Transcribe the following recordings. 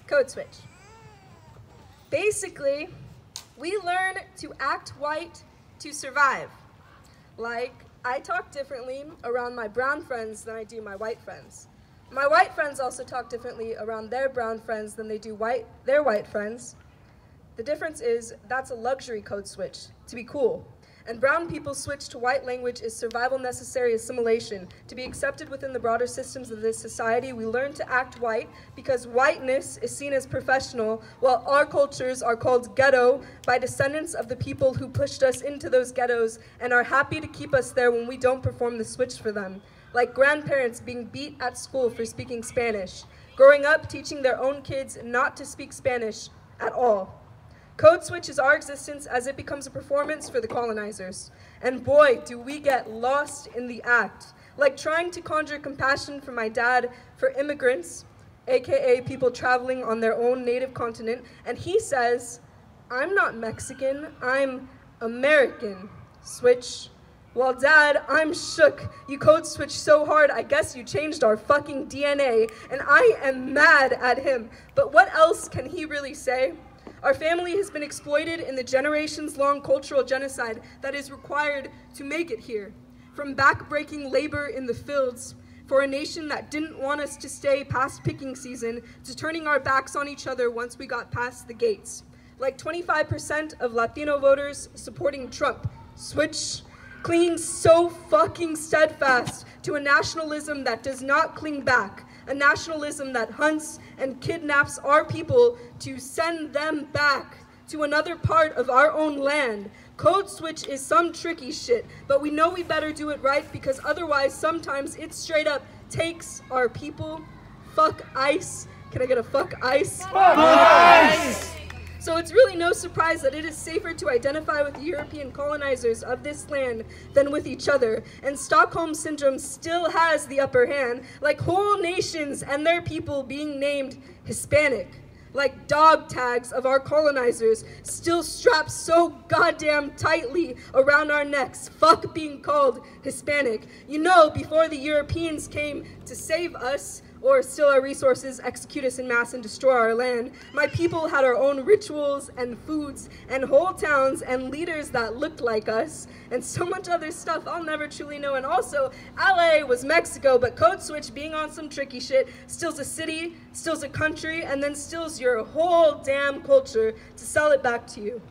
Code switch. Basically, we learn to act white to survive. Like, I talk differently around my brown friends than I do my white friends. My white friends also talk differently around their brown friends than they do their white friends. The difference is that's a luxury code switch, to be cool. And brown people's switch to white language is survival necessary assimilation. To be accepted within the broader systems of this society, we learn to act white because whiteness is seen as professional, while our cultures are called ghetto by descendants of the people who pushed us into those ghettos and are happy to keep us there when we don't perform the switch for them. Like grandparents being beat at school for speaking Spanish, growing up teaching their own kids not to speak Spanish at all. Code switch is our existence as it becomes a performance for the colonizers. And boy, do we get lost in the act. Like trying to conjure compassion from my dad for immigrants, aka people traveling on their own native continent, and he says, I'm not Mexican, I'm American. Switch. Well, Dad, I'm shook. You code switched so hard, I guess you changed our fucking DNA, and I am mad at him. But what else can he really say? Our family has been exploited in the generations-long cultural genocide that is required to make it here. From back-breaking labor in the fields for a nation that didn't want us to stay past picking season, to turning our backs on each other once we got past the gates. Like 25% of Latino voters supporting Trump. Switch. Clinging so fucking steadfast to a nationalism that does not cling back. A nationalism that hunts and kidnaps our people to send them back to another part of our own land. Code switch is some tricky shit, but we know we better do it right because otherwise sometimes it straight up takes our people. Fuck ICE. Can I get a fuck ICE? Fuck ICE! So it's really no surprise that it is safer to identify with the European colonizers of this land than with each other. And Stockholm Syndrome still has the upper hand, like whole nations and their people being named Hispanic. Like dog tags of our colonizers still strapped so goddamn tightly around our necks. Fuck being called Hispanic. You know, before the Europeans came to save us, or steal our resources, execute us in mass, and destroy our land, my people had our own rituals and foods and whole towns and leaders that looked like us, and so much other stuff I'll never truly know. And also, LA was Mexico, but code switch being on some tricky shit steals a city, steals a country, and then steals your whole damn culture to sell it back to you.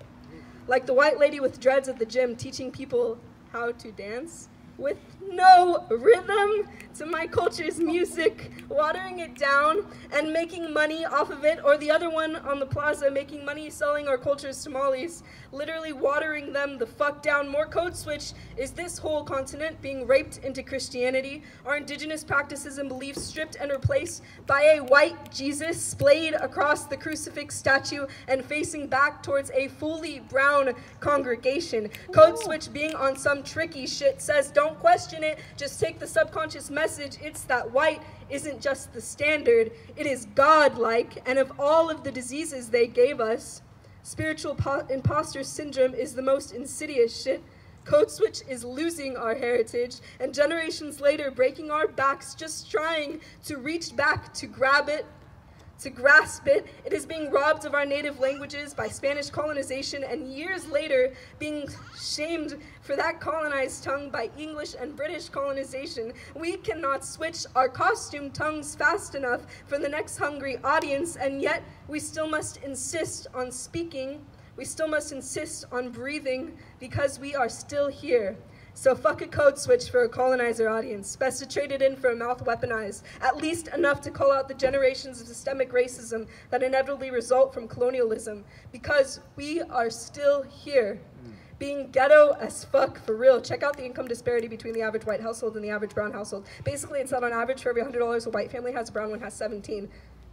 Like the white lady with dreads at the gym teaching people how to dance with no rhythm to my culture's music, watering it down and making money off of it, or the other one on the plaza making money selling our culture's tamales, literally watering them the fuck down. More code switch is this whole continent being raped into Christianity, our indigenous practices and beliefs stripped and replaced by a white Jesus splayed across the crucifix statue and facing back towards a fully brown congregation. Code switch being on some tricky shit says don't question it, just take the subconscious message. It's that white isn't just the standard, it is God-like, and of all of the diseases they gave us, spiritual imposter syndrome is the most insidious shit. Code switch is losing our heritage, and generations later breaking our backs just trying to reach back to grab it, to grasp it. It is being robbed of our native languages by Spanish colonization, and years later being shamed for that colonized tongue by English and British colonization. We cannot switch our costume tongues fast enough for the next hungry audience, and yet we still must insist on speaking. We still must insist on breathing because we are still here. So fuck a code switch for a colonizer audience. Best to trade it in for a mouth weaponized. At least enough to call out the generations of systemic racism that inevitably result from colonialism. Because we are still here. Being ghetto as fuck, for real. Check out the income disparity between the average white household and the average brown household. Basically, it's that on average for every $100 a white family has, a brown one has 17.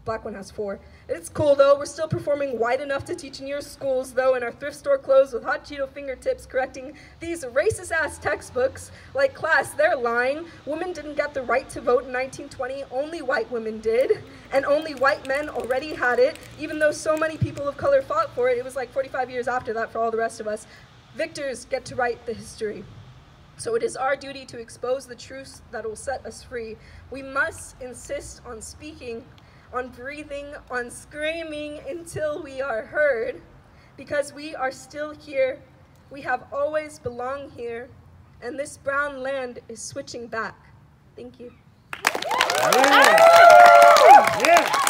Black one has 4. It's cool though, we're still performing white enough to teach in your schools though, in our thrift store clothes with hot Cheeto fingertips correcting these racist ass textbooks. Like, class, they're lying. Women didn't get the right to vote in 1920, only white women did. And only white men already had it, even though so many people of color fought for it. It was like 45 years after that for all the rest of us. Victors get to write the history. So it is our duty to expose the truths that will set us free. We must insist on speaking on breathing, on screaming until we are heard, because we are still here. We have always belonged here, and this brown land is switching back. Thank you. Yeah. Yeah.